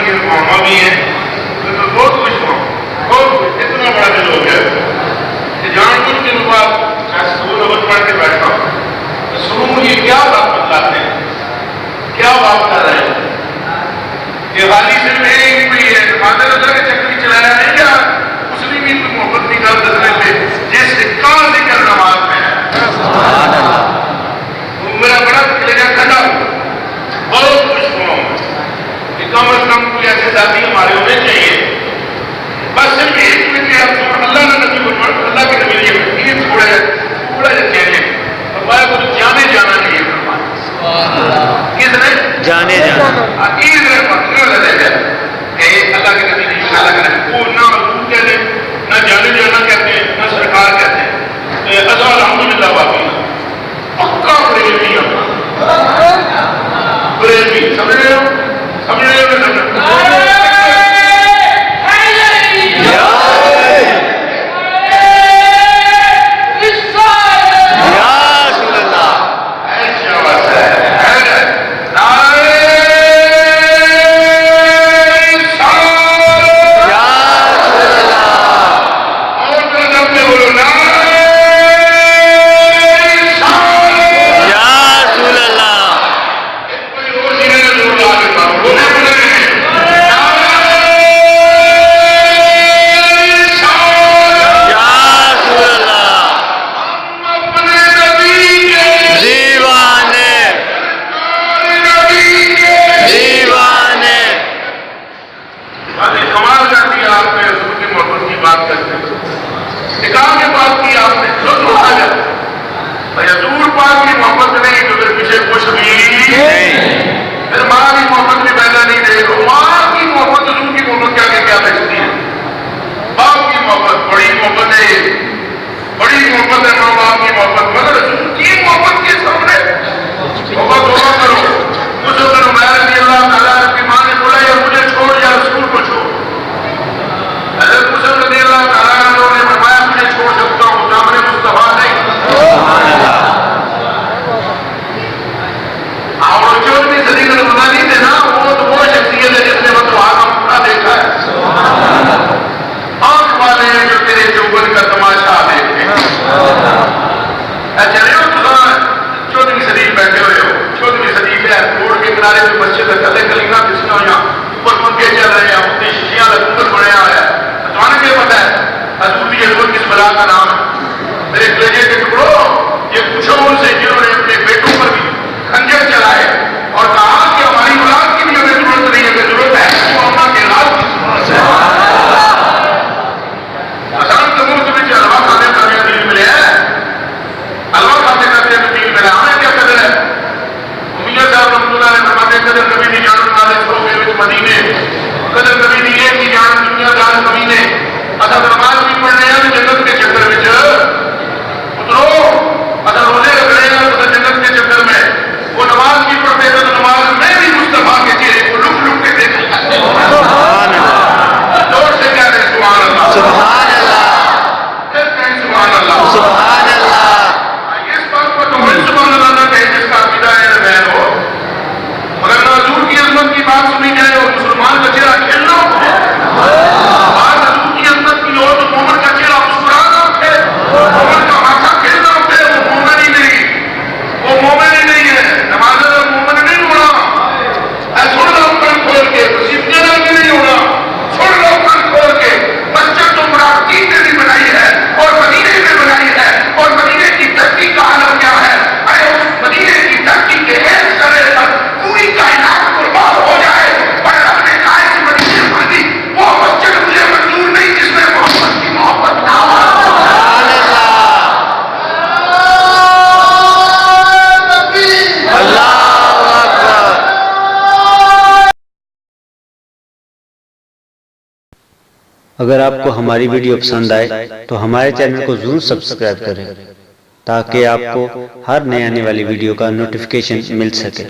بھی ہیں ماما بھی ہیں، میں بہت خوش ہوں، بہت خوش، اتنا بڑا دل ہو گیا کہ جان بوجھ کے بعد سرور نمبر پڑھ کے بیٹھا ہوں، سرور یہ کیا بات بتلاتے ہیں، کیا بات کر رہے ہیں، یہ خالی صرف ایک بھی ہے مادر اللہ کے چکری چلایا نہیں کیا مسلم کی محبت کی گل دسنے پہ جس کا ذکر نماز میں ہے، میرا بڑا کلیجہ ٹھنڈا ہوا، بہت خوش ہوا کہ کم از کم کوئی ایسے ساتھی ہمارے ہونے چاہیے، بس صرف ایک میں کہ اللہ نے نبی کو پڑھ، اللہ کے نبی یہ تھوڑا جا چینج ہے، فرمایا کو جانے جانا نہیں ہے، کس نے جانے جانا عقید ہے کہ اللہ کے نبی نہیں خیال کریں، وہ نہ حضور کہتے ہیں، نہ جانے جانا کہتے ہیں، نہ سرکار کہتے ہیں، ازا الحمدللہ باقی پکا بریلوی بریلوی سمجھ رہے ہو، سمجھ رہے ہو اگر آپ کو ہماری ویڈیو پسند آئے تو ہمارے چینل کو ضرور سبسکرائب کریں تاکہ آپ کو ہر نئے آنے والی ویڈیو کا نوٹیفیکیشن مل سکے۔